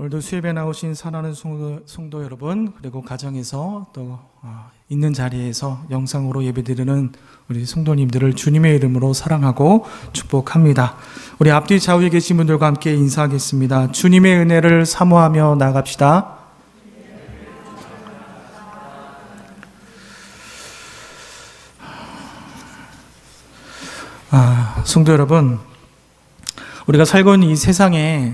오늘도 수협에 나오신 사랑하는 성도 여러분, 그리고 가정에서 또 있는 자리에서 영상으로 예배드리는 우리 성도님들을 주님의 이름으로 사랑하고 축복합니다. 우리 앞뒤 좌우에 계신 분들과 함께 인사하겠습니다. 주님의 은혜를 사모하며 나갑시다. 성도 여러분, 우리가 살고 있는 이 세상에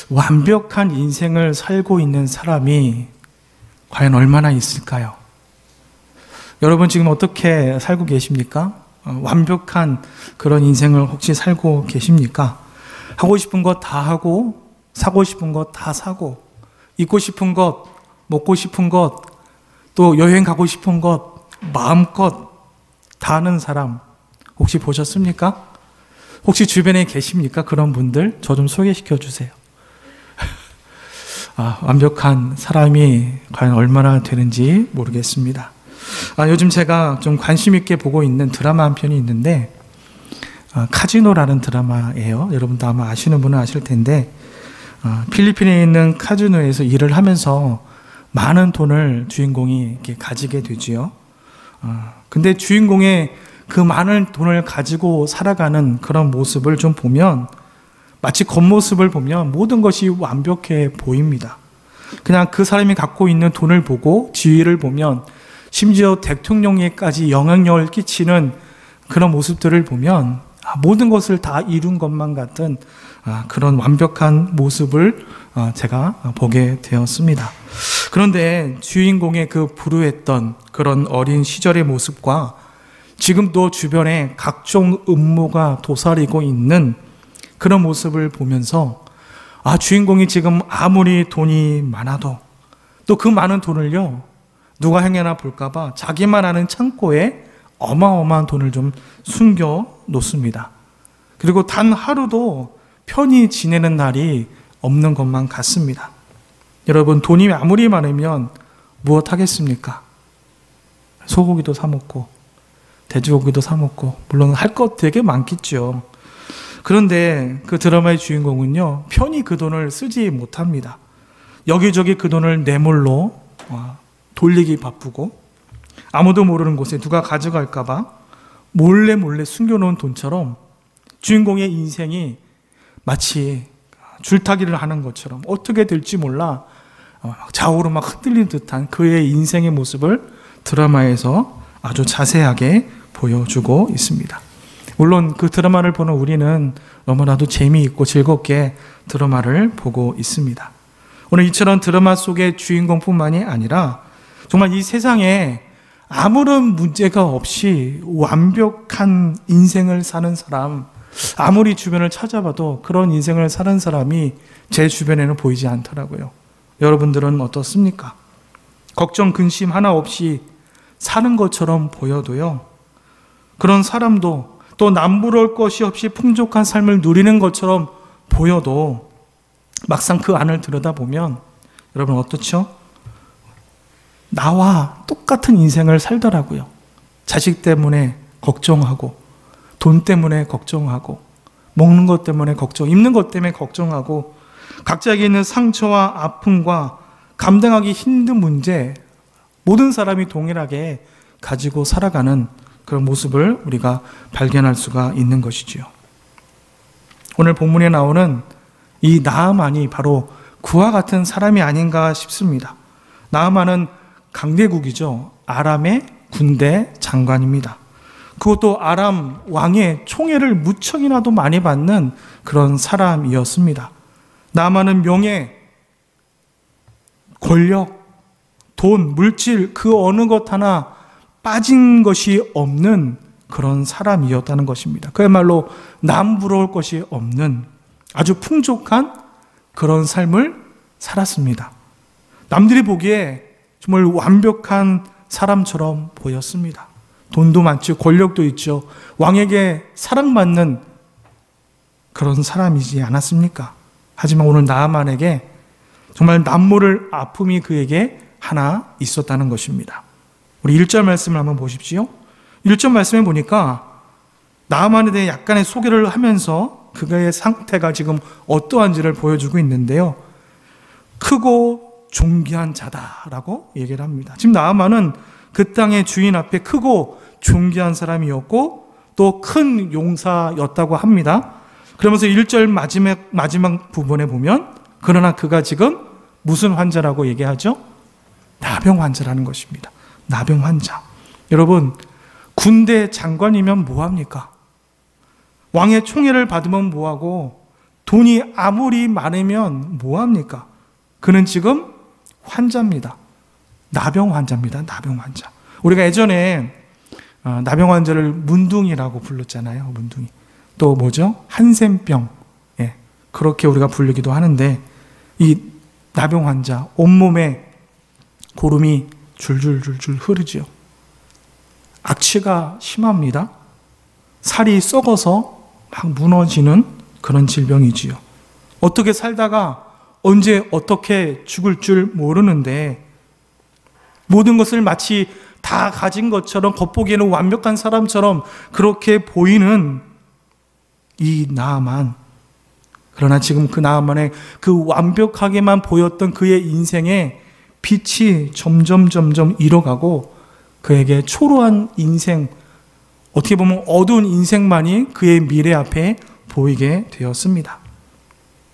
완벽한 인생을 살고 있는 사람이 과연 얼마나 있을까요? 여러분 지금 어떻게 살고 계십니까? 완벽한 그런 인생을 혹시 살고 계십니까? 하고 싶은 것 다 하고, 사고 싶은 것 다 사고, 입고 싶은 것, 먹고 싶은 것, 또 여행 가고 싶은 것 마음껏 다 하는 사람 혹시 보셨습니까? 혹시 주변에 계십니까? 그런 분들 저 좀 소개시켜 주세요. 완벽한 사람이 과연 얼마나 되는지 모르겠습니다. 요즘 제가 좀 관심 있게 보고 있는 드라마 한 편이 있는데 카지노라는 드라마예요. 여러분도 아마 아시는 분은 아실 텐데 필리핀에 있는 카지노에서 일을 하면서 많은 돈을 주인공이 이렇게 가지게 되지요. 근데 주인공의 그 많은 돈을 가지고 살아가는 그런 모습을 좀 보면 마치 겉모습을 보면 모든 것이 완벽해 보입니다. 그냥 그 사람이 갖고 있는 돈을 보고 지위를 보면 심지어 대통령에까지 영향력을 끼치는 그런 모습들을 보면 모든 것을 다 이룬 것만 같은 그런 완벽한 모습을 제가 보게 되었습니다. 그런데 주인공의 그 불우했던 그런 어린 시절의 모습과 지금도 주변에 각종 음모가 도사리고 있는 그런 모습을 보면서 주인공이 지금 아무리 돈이 많아도 또 그 많은 돈을요 누가 행여나 볼까봐 자기만 아는 창고에 어마어마한 돈을 좀 숨겨 놓습니다. 그리고 단 하루도 편히 지내는 날이 없는 것만 같습니다. 여러분, 돈이 아무리 많으면 무엇 하겠습니까? 소고기도 사 먹고 돼지고기도 사 먹고 물론 할 것 되게 많겠죠. 그런데 그 드라마의 주인공은요 편히 그 돈을 쓰지 못합니다. 여기저기 그 돈을 뇌물로 돌리기 바쁘고 아무도 모르는 곳에 누가 가져갈까 봐 몰래 숨겨놓은 돈처럼 주인공의 인생이 마치 줄타기를 하는 것처럼 어떻게 될지 몰라 좌우로 막 흔들리는 듯한 그의 인생의 모습을 드라마에서 아주 자세하게 보여주고 있습니다. 물론 그 드라마를 보는 우리는 너무나도 재미있고 즐겁게 드라마를 보고 있습니다. 오늘 이처럼 드라마 속의 주인공뿐만이 아니라 정말 이 세상에 아무런 문제가 없이 완벽한 인생을 사는 사람, 아무리 주변을 찾아봐도 그런 인생을 사는 사람이 제 주변에는 보이지 않더라고요. 여러분들은 어떻습니까? 걱정, 근심 하나 없이 사는 것처럼 보여도요, 그런 사람도 또 남부러울 것이 없이 풍족한 삶을 누리는 것처럼 보여도 막상 그 안을 들여다보면 여러분 어떻죠? 나와 똑같은 인생을 살더라고요. 자식 때문에 걱정하고, 돈 때문에 걱정하고, 먹는 것 때문에 걱정, 입는 것 때문에 걱정하고, 각자에게 있는 상처와 아픔과 감당하기 힘든 문제, 모든 사람이 동일하게 가지고 살아가는 그런 모습을 우리가 발견할 수가 있는 것이지요. 오늘 본문에 나오는 이 나아만이 바로 그와 같은 사람이 아닌가 싶습니다. 나아만은 강대국이죠. 아람의 군대 장관입니다. 그것도 아람 왕의 총애를 무척이나도 많이 받는 그런 사람이었습니다. 나아만은 명예, 권력, 돈, 물질 그 어느 것 하나 빠진 것이 없는 그런 사람이었다는 것입니다. 그야말로 남부러울 것이 없는 아주 풍족한 그런 삶을 살았습니다. 남들이 보기에 정말 완벽한 사람처럼 보였습니다. 돈도 많죠. 권력도 있죠. 왕에게 사랑받는 그런 사람이지 않았습니까? 하지만 오늘 나아만에게 정말 남모를 아픔이 그에게 하나 있었다는 것입니다. 우리 1절 말씀을 한번 보십시오. 1절 말씀에 보니까 나아만에 대해 약간의 소개를 하면서 그의 상태가 지금 어떠한지를 보여주고 있는데요. 크고 존귀한 자다라고 얘기를 합니다. 지금 나아만은 그 땅의 주인 앞에 크고 존귀한 사람이었고 또 큰 용사였다고 합니다. 그러면서 1절 마지막 부분에 보면 그러나 그가 지금 무슨 환자라고 얘기하죠? 나병 환자라는 것입니다. 나병 환자. 여러분, 군대 장관이면 뭐합니까? 왕의 총애를 받으면 뭐하고 돈이 아무리 많으면 뭐합니까? 그는 지금 환자입니다. 나병 환자입니다. 나병 환자. 우리가 예전에 나병 환자를 문둥이라고 불렀잖아요. 문둥이. 또 뭐죠? 한센병. 예, 그렇게 우리가 부르기도 하는데 이 나병 환자 온몸에 고름이 줄줄줄줄 흐르지요. 악취가 심합니다. 살이 썩어서 막 무너지는 그런 질병이지요. 어떻게 살다가 언제 어떻게 죽을 줄 모르는데 모든 것을 마치 다 가진 것처럼 겉보기에는 완벽한 사람처럼 그렇게 보이는 이 나아만. 그러나 지금 그 나아만의 그 완벽하게만 보였던 그의 인생에 빛이 점점 잃어가고 그에게 초라한 인생, 어떻게 보면 어두운 인생만이 그의 미래 앞에 보이게 되었습니다.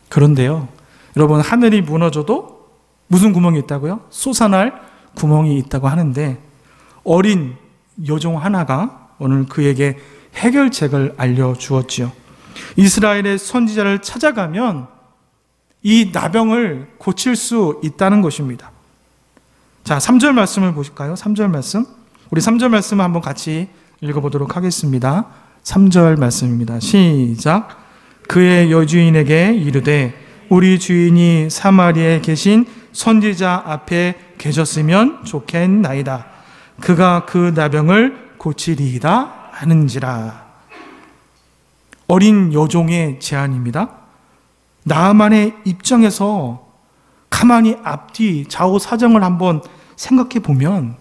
그런데요, 여러분, 하늘이 무너져도 무슨 구멍이 있다고요? 솟아날 구멍이 있다고 하는데 어린 여종 하나가 오늘 그에게 해결책을 알려주었지요. 이스라엘의 선지자를 찾아가면 이 나병을 고칠 수 있다는 것입니다. 자, 3절 말씀을 보실까요? 3절 말씀. 우리 3절 말씀 한번 같이 읽어보도록 하겠습니다. 3절 말씀입니다. 시작. 그의 여주인에게 이르되 우리 주인이 사마리아에 계신 선지자 앞에 계셨으면 좋겠나이다. 그가 그 나병을 고치리이다 하는지라. 어린 여종의 제안입니다. 나아만의 입장에서 가만히 앞뒤 좌우 사정을 한번 생각해 보면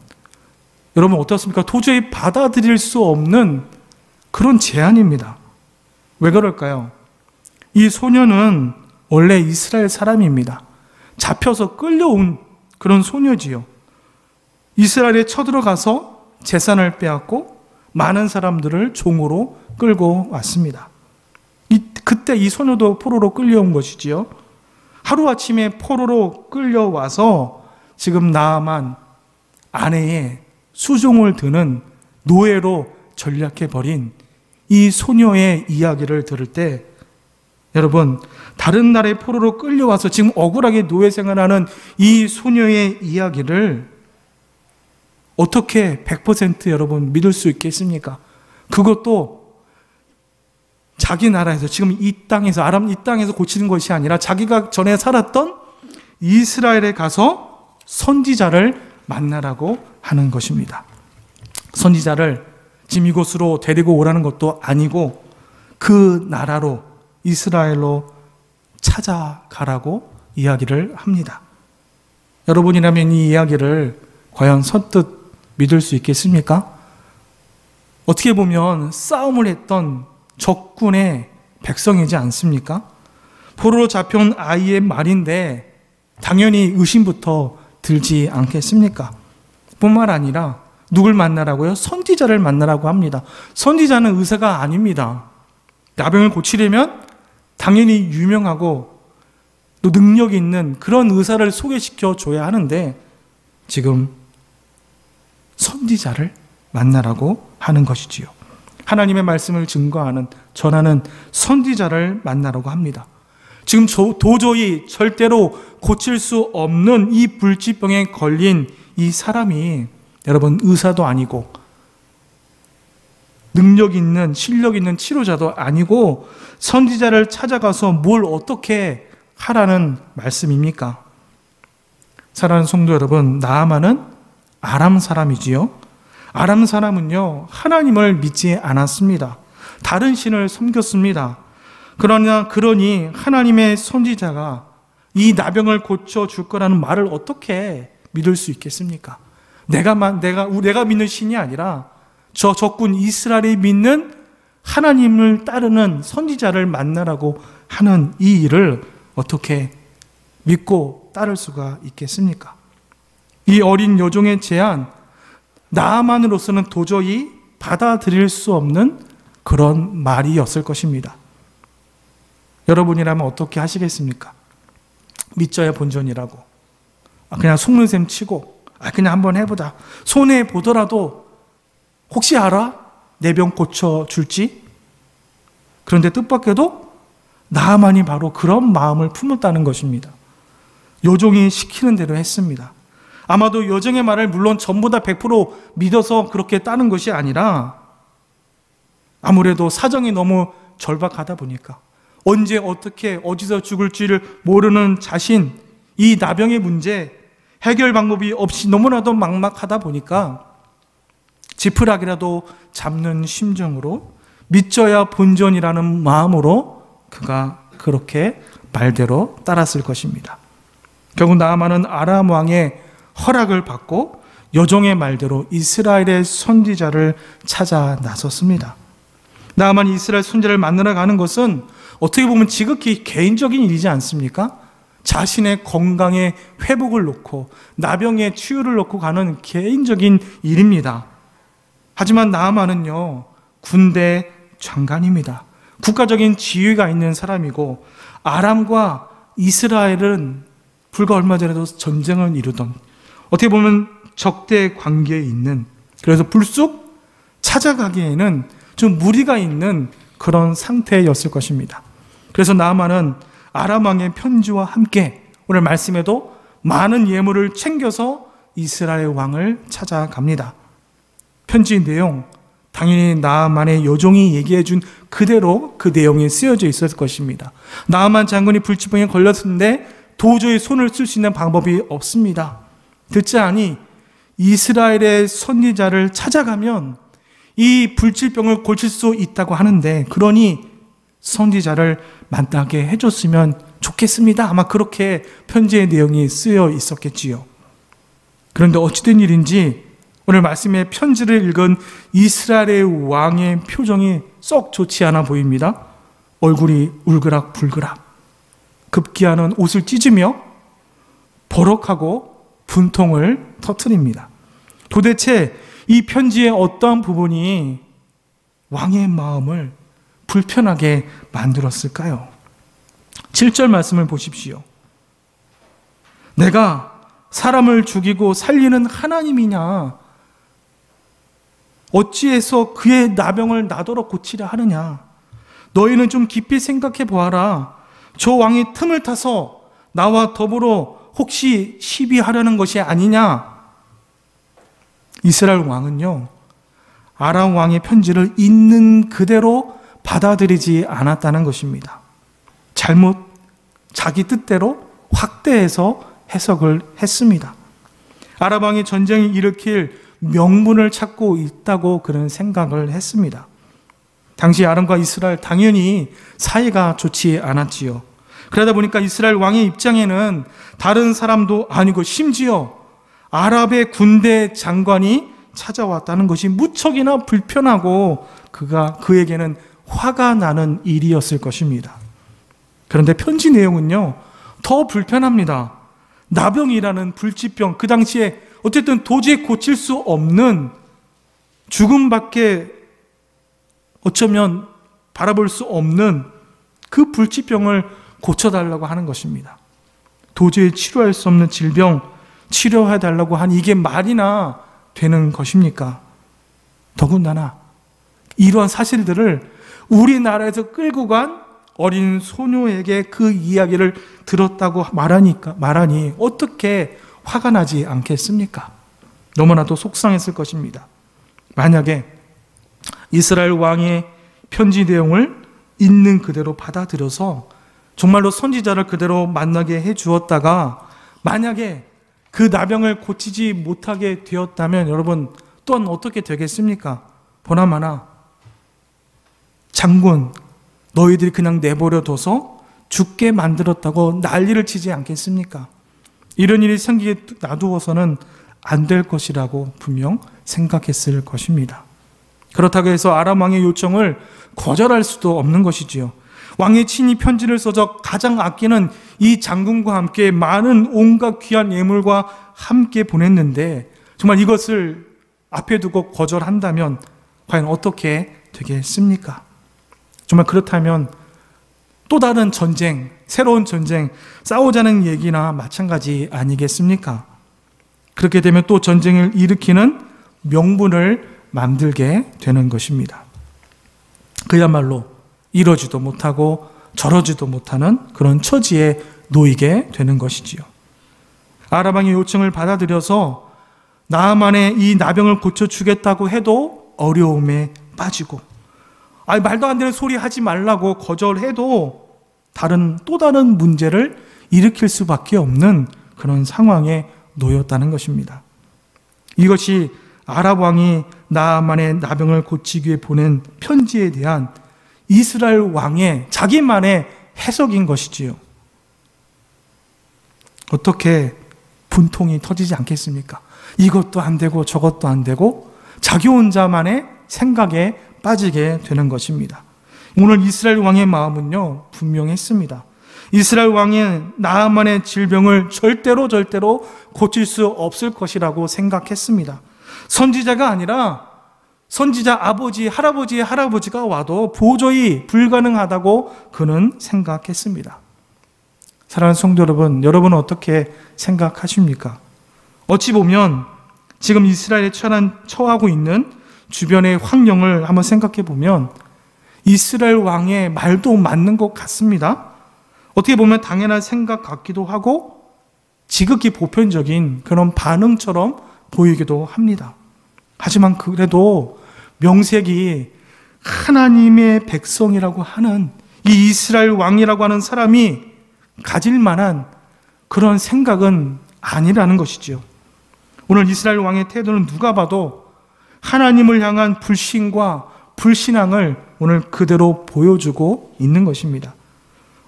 여러분 어떻습니까? 도저히 받아들일 수 없는 그런 제안입니다. 왜 그럴까요? 이 소녀는 원래 이스라엘 사람입니다. 잡혀서 끌려온 그런 소녀지요. 이스라엘에 쳐들어가서 재산을 빼앗고 많은 사람들을 종으로 끌고 왔습니다. 그때 이 소녀도 포로로 끌려온 것이지요. 하루아침에 포로로 끌려와서 지금 나아만 아내의 수종을 드는 노예로 전락해버린 이 소녀의 이야기를 들을 때 여러분, 다른 나라의 포로로 끌려와서 지금 억울하게 노예 생활하는 이 소녀의 이야기를 어떻게 100% 여러분 믿을 수 있겠습니까? 그것도 자기 나라에서 지금 이 땅에서 아람 이 땅에서 고치는 것이 아니라 자기가 전에 살았던 이스라엘에 가서 선지자를 만나라고 하는 것입니다. 선지자를 지금 이곳으로 데리고 오라는 것도 아니고 그 나라로 이스라엘로 찾아가라고 이야기를 합니다. 여러분이라면 이 이야기를 과연 선뜻 믿을 수 있겠습니까? 어떻게 보면 싸움을 했던 적군의 백성이지 않습니까? 포로로 잡혀온 아이의 말인데 당연히 의심부터 들지 않겠습니까? 뿐만 아니라 누굴 만나라고요? 선지자를 만나라고 합니다. 선지자는 의사가 아닙니다. 나병을 고치려면 당연히 유명하고 또 능력 있는 그런 의사를 소개시켜 줘야 하는데 지금 선지자를 만나라고 하는 것이지요. 하나님의 말씀을 증거하는, 전하는 선지자를 만나라고 합니다. 지금 도저히 절대로 고칠 수 없는 이 불치병에 걸린 이 사람이 여러분 의사도 아니고 능력 있는, 실력 있는 치료자도 아니고 선지자를 찾아가서 뭘 어떻게 하라는 말씀입니까? 사랑하는 성도 여러분, 나아만은 아람 사람이지요. 아람 사람은요, 하나님을 믿지 않았습니다. 다른 신을 섬겼습니다. 그러니 하나님의 선지자가 이 나병을 고쳐줄 거라는 말을 어떻게 믿을 수 있겠습니까? 내가 믿는 신이 아니라 저 적군 이스라엘이 믿는 하나님을 따르는 선지자를 만나라고 하는 이 일을 어떻게 믿고 따를 수가 있겠습니까? 이 어린 여종의 제안, 나아만으로서는 도저히 받아들일 수 없는 그런 말이었을 것입니다. 여러분이라면 어떻게 하시겠습니까? 믿져야 본전이라고. 그냥 속는 셈 치고 그냥 한번 해보자. 손해보더라도 혹시 알아? 내 병 고쳐줄지? 그런데 뜻밖에도 나아만이 바로 그런 마음을 품었다는 것입니다. 여종이 시키는 대로 했습니다. 아마도 여종의 말을 물론 전부 다 100% 믿어서 그렇게 따는 것이 아니라 아무래도 사정이 너무 절박하다 보니까 언제 어떻게 어디서 죽을지를 모르는 자신, 이 나병의 문제 해결 방법이 없이 너무나도 막막하다 보니까 지푸라기라도 잡는 심정으로 믿져야 본전이라는 마음으로 그가 그렇게 말대로 따랐을 것입니다. 결국 나아만은 아람 왕의 허락을 받고 여종의 말대로 이스라엘의 선지자를 찾아 나섰습니다. 나아만이 이스라엘 선지자를 만나러 가는 것은 어떻게 보면 지극히 개인적인 일이지 않습니까? 자신의 건강의 회복을 놓고 나병의 치유를 놓고 가는 개인적인 일입니다. 하지만 나아만은요, 군대 장관입니다. 국가적인 지위가 있는 사람이고 아람과 이스라엘은 불과 얼마 전에도 전쟁을 이루던 어떻게 보면 적대 관계에 있는, 그래서 불쑥 찾아가기에는 좀 무리가 있는 그런 상태였을 것입니다. 그래서 나아만은 아람 왕의 편지와 함께 오늘 말씀에도 많은 예물을 챙겨서 이스라엘 왕을 찾아갑니다. 편지 내용, 당연히 나아만의 여종이 얘기해 준 그대로 그 내용이 쓰여져 있었을 것입니다. 나아만 장군이 불치병에 걸렸는데 도저히 손을 쓸 수 있는 방법이 없습니다. 듣지 않니 이스라엘의 선지자를 찾아가면 이 불치병을 고칠 수 있다고 하는데, 그러니 선지자를 만나게 해줬으면 좋겠습니다. 아마 그렇게 편지의 내용이 쓰여 있었겠지요. 그런데 어찌된 일인지 오늘 말씀의 편지를 읽은 이스라엘의 왕의 표정이 썩 좋지 않아 보입니다. 얼굴이 울그락불그락, 급기야는 옷을 찢으며 버럭하고 분통을 터뜨립니다. 도대체 이 편지의 어떠한 부분이 왕의 마음을 불편하게 만들었을까요? 7절 말씀을 보십시오. 내가 사람을 죽이고 살리는 하나님이냐? 어찌해서 그의 나병을 나더러 고치려 하느냐? 너희는 좀 깊이 생각해 보아라. 저 왕이 틈을 타서 나와 더불어 혹시 시비하려는 것이 아니냐? 이스라엘 왕은요, 아람 왕의 편지를 있는 그대로 받아들이지 않았다는 것입니다. 잘못 자기 뜻대로 확대해서 해석을 했습니다. 아람 왕이 전쟁을 일으킬 명분을 찾고 있다고 그런 생각을 했습니다. 당시 아람과 이스라엘 당연히 사이가 좋지 않았지요. 그러다 보니까 이스라엘 왕의 입장에는 다른 사람도 아니고 심지어 아랍의 군대 장관이 찾아왔다는 것이 무척이나 불편하고 그에게는 화가 나는 일이었을 것입니다. 그런데 편지 내용은요, 더 불편합니다. 나병이라는 불치병, 그 당시에 어쨌든 도저히 고칠 수 없는 죽음밖에 어쩌면 바라볼 수 없는 그 불치병을 고쳐달라고 하는 것입니다. 도저히 치료할 수 없는 질병 치료해달라고 한 이게 말이나 되는 것입니까? 더군다나 이러한 사실들을 우리나라에서 끌고 간 어린 소녀에게 그 이야기를 들었다고 말하니 어떻게 화가 나지 않겠습니까? 너무나도 속상했을 것입니다. 만약에 이스라엘 왕의 편지 내용을 있는 그대로 받아들여서 정말로 선지자를 그대로 만나게 해 주었다가 만약에 그 나병을 고치지 못하게 되었다면 여러분 또한 어떻게 되겠습니까? 보나마나 장군, 너희들이 그냥 내버려둬서 죽게 만들었다고 난리를 치지 않겠습니까? 이런 일이 생기게 놔두어서는 안 될 것이라고 분명 생각했을 것입니다. 그렇다고 해서 아람 왕의 요청을 거절할 수도 없는 것이지요. 왕의 친히 편지를 써서 가장 아끼는 이 장군과 함께 많은 온갖 귀한 예물과 함께 보냈는데 정말 이것을 앞에 두고 거절한다면 과연 어떻게 되겠습니까? 정말 그렇다면 또 다른 전쟁, 새로운 전쟁, 싸우자는 얘기나 마찬가지 아니겠습니까? 그렇게 되면 또 전쟁을 일으키는 명분을 만들게 되는 것입니다. 그야말로 이러지도 못하고 저러지도 못하는 그런 처지에 놓이게 되는 것이지요. 아람 왕의 요청을 받아들여서 나아만의 이 나병을 고쳐주겠다고 해도 어려움에 빠지고, 말도 안 되는 소리 하지 말라고 거절해도 또 다른 문제를 일으킬 수밖에 없는 그런 상황에 놓였다는 것입니다. 이것이 아람 왕이 나아만의 나병을 고치기 위해 보낸 편지에 대한 이스라엘 왕의 자기만의 해석인 것이지요. 어떻게 분통이 터지지 않겠습니까? 이것도 안 되고 저것도 안 되고 자기 혼자만의 생각에 빠지게 되는 것입니다. 오늘 이스라엘 왕의 마음은요, 분명했습니다. 이스라엘 왕이 나아만의 질병을 절대로 고칠 수 없을 것이라고 생각했습니다. 선지자가 아니라 선지자 아버지, 할아버지의 할아버지가 와도 도저히 불가능하다고 그는 생각했습니다. 사랑하는 성도 여러분, 여러분은 어떻게 생각하십니까? 어찌 보면 지금 이스라엘에 처하고 있는 주변의 환경을 한번 생각해 보면 이스라엘 왕의 말도 맞는 것 같습니다. 어떻게 보면 당연한 생각 같기도 하고 지극히 보편적인 그런 반응처럼 보이기도 합니다. 하지만 그래도 명색이 하나님의 백성이라고 하는 이 이스라엘 왕이라고 하는 사람이 가질 만한 그런 생각은 아니라는 것이지요. 오늘 이스라엘 왕의 태도는 누가 봐도 하나님을 향한 불신과 불신앙을 오늘 그대로 보여주고 있는 것입니다.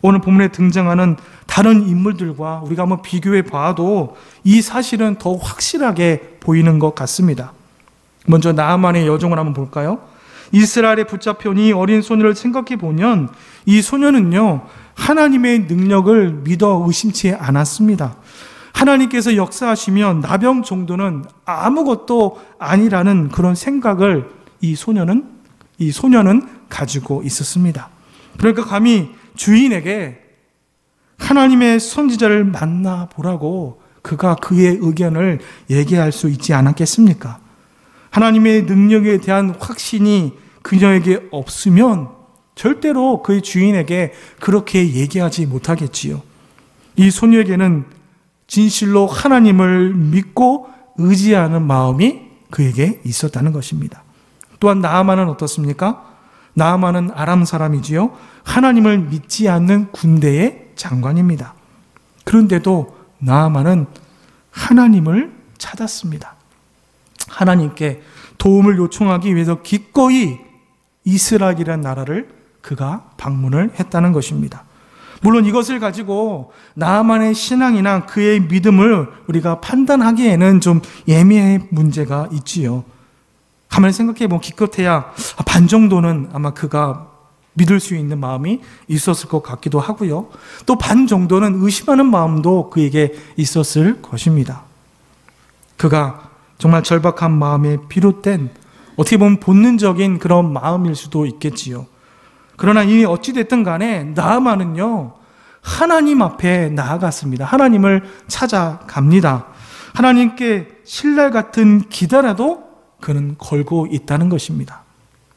오늘 본문에 등장하는 다른 인물들과 우리가 한번 비교해 봐도 이 사실은 더 확실하게 보이는 것 같습니다. 먼저 나아만의 여정을 한번 볼까요? 이스라엘에 붙잡혀온 이 어린 소녀를 생각해 보면 이 소녀는요, 하나님의 능력을 믿어 의심치 않았습니다. 하나님께서 역사하시면 나병 정도는 아무것도 아니라는 그런 생각을 이 소녀는 가지고 있었습니다. 그러니까 감히 주인에게 하나님의 선지자를 만나보라고 그가 그의 의견을 얘기할 수 있지 않았겠습니까? 하나님의 능력에 대한 확신이 그녀에게 없으면 절대로 그의 주인에게 그렇게 얘기하지 못하겠지요. 이 소녀에게는 진실로 하나님을 믿고 의지하는 마음이 그에게 있었다는 것입니다. 또한 나아만은 어떻습니까? 나아만은 아람 사람이지요. 하나님을 믿지 않는 군대의 장관입니다. 그런데도 나아만은 하나님을 찾았습니다. 하나님께 도움을 요청하기 위해서 기꺼이 이스라엘이라는 나라를 그가 방문을 했다는 것입니다. 물론 이것을 가지고 나아만의 신앙이나 그의 믿음을 우리가 판단하기에는 좀 예민한 문제가 있지요. 가만히 생각해 보면 기껏해야 반 정도는 아마 그가 믿을 수 있는 마음이 있었을 것 같기도 하고요. 또 반 정도는 의심하는 마음도 그에게 있었을 것입니다. 그가 정말 절박한 마음에 비롯된 어떻게 보면 본능적인 그런 마음일 수도 있겠지요. 그러나 이미 어찌됐든 간에 나아만은요, 하나님 앞에 나아갔습니다. 하나님을 찾아갑니다. 하나님께 신랄 같은 기다라도 그는 걸고 있다는 것입니다.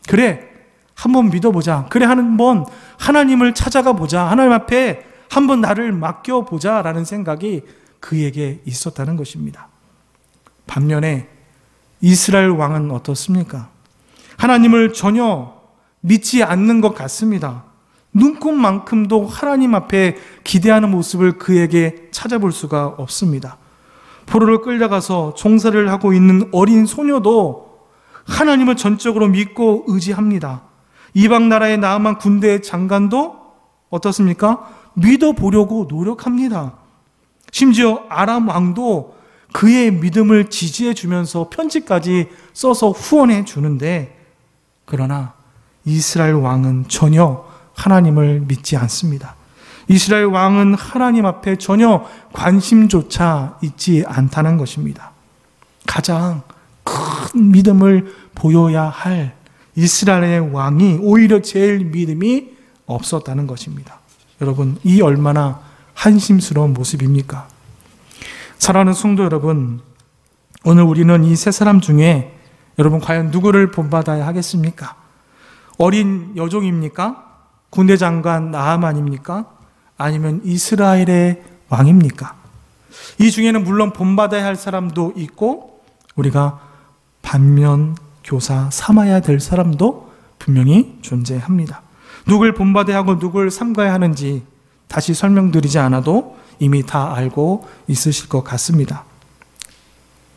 그래, 한번 믿어보자. 그래, 한번 하나님을 찾아가 보자. 하나님 앞에 한번 나를 맡겨보자 라는 생각이 그에게 있었다는 것입니다. 반면에 이스라엘 왕은 어떻습니까? 하나님을 전혀 믿지 않는 것 같습니다. 눈꼽만큼도 하나님 앞에 기대하는 모습을 그에게 찾아볼 수가 없습니다. 포로를 끌려가서 종살이를 하고 있는 어린 소녀도 하나님을 전적으로 믿고 의지합니다. 이방 나라의 나아만 군대의 장관도 어떻습니까? 믿어보려고 노력합니다. 심지어 아람 왕도 그의 믿음을 지지해 주면서 편지까지 써서 후원해 주는데 그러나 이스라엘 왕은 전혀 하나님을 믿지 않습니다. 이스라엘 왕은 하나님 앞에 전혀 관심조차 있지 않다는 것입니다. 가장 큰 믿음을 보여야 할 이스라엘의 왕이 오히려 제일 믿음이 없었다는 것입니다. 여러분, 이 얼마나 한심스러운 모습입니까? 사랑하는 성도 여러분, 오늘 우리는 이 세 사람 중에 여러분 과연 누구를 본받아야 하겠습니까? 어린 여종입니까? 군대 장관 나하만입니까? 아니면 이스라엘의 왕입니까? 이 중에는 물론 본받아야 할 사람도 있고 우리가 반면 교사 삼아야 될 사람도 분명히 존재합니다. 누굴 본받아야 하고 누굴 삼가야 하는지 다시 설명드리지 않아도 이미 다 알고 있으실 것 같습니다.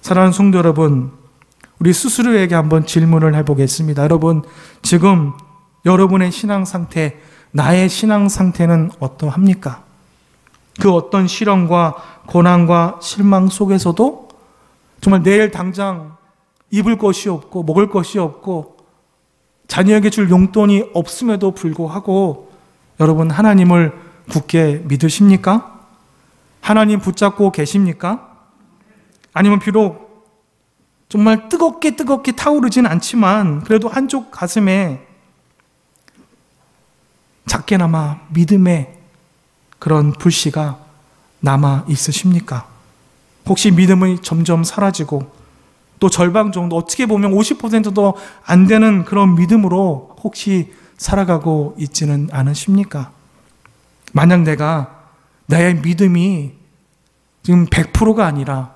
사랑하는 성도 여러분, 우리 스스로에게 한번 질문을 해보겠습니다. 여러분, 지금 여러분의 신앙 상태, 나의 신앙 상태는 어떠합니까? 그 어떤 시련과 고난과 실망 속에서도 정말 내일 당장 입을 것이 없고 먹을 것이 없고 자녀에게 줄 용돈이 없음에도 불구하고 여러분 하나님을 굳게 믿으십니까? 하나님 붙잡고 계십니까? 아니면 비록 정말 뜨겁게 타오르진 않지만 그래도 한쪽 가슴에 작게나마 믿음의 그런 불씨가 남아 있으십니까? 혹시 믿음이 점점 사라지고 또 절반 정도, 어떻게 보면 50%도 안 되는 그런 믿음으로 혹시 살아가고 있지는 않으십니까? 만약 내가 나의 믿음이 지금 100%가 아니라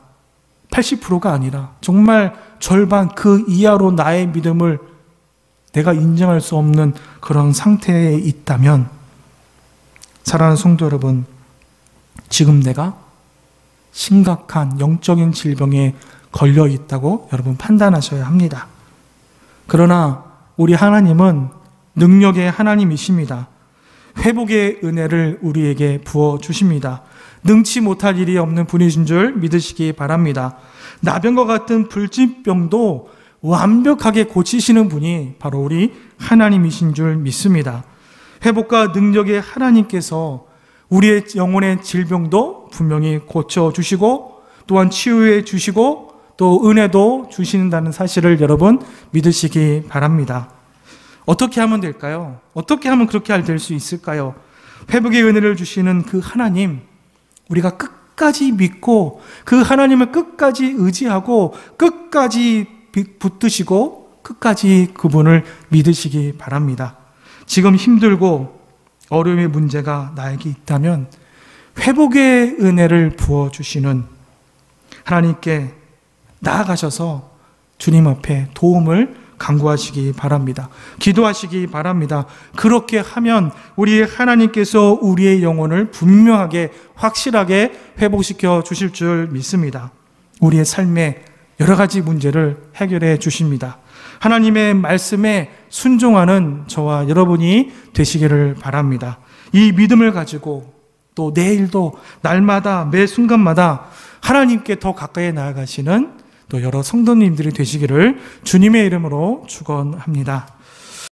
80%가 아니라 정말 절반 그 이하로 나의 믿음을 내가 인정할 수 없는 그런 상태에 있다면 사랑하는 성도 여러분, 지금 내가 심각한 영적인 질병에 걸려 있다고 여러분 판단하셔야 합니다. 그러나 우리 하나님은 능력의 하나님이십니다. 회복의 은혜를 우리에게 부어주십니다. 능치 못할 일이 없는 분이신 줄 믿으시기 바랍니다. 나병과 같은 불치병도 완벽하게 고치시는 분이 바로 우리 하나님이신 줄 믿습니다. 회복과 능력의 하나님께서 우리의 영혼의 질병도 분명히 고쳐주시고 또한 치유해 주시고 또 은혜도 주신다는 사실을 여러분 믿으시기 바랍니다. 어떻게 하면 될까요? 어떻게 하면 그렇게 될 수 있을까요? 회복의 은혜를 주시는 그 하나님, 우리가 끝까지 믿고 그 하나님을 끝까지 의지하고 끝까지 붙드시고 끝까지 그분을 믿으시기 바랍니다. 지금 힘들고 어려움의 문제가 나에게 있다면 회복의 은혜를 부어주시는 하나님께 나아가셔서 주님 앞에 도움을 간구하시기 바랍니다. 기도하시기 바랍니다. 그렇게 하면 우리 하나님께서 우리의 영혼을 분명하게 확실하게 회복시켜 주실 줄 믿습니다. 우리의 삶에 여러 가지 문제를 해결해 주십니다. 하나님의 말씀에 순종하는 저와 여러분이 되시기를 바랍니다. 이 믿음을 가지고 또 내일도 날마다 매 순간마다 하나님께 더 가까이 나아가시는 또 여러 성도님들이 되시기를 주님의 이름으로 축원합니다.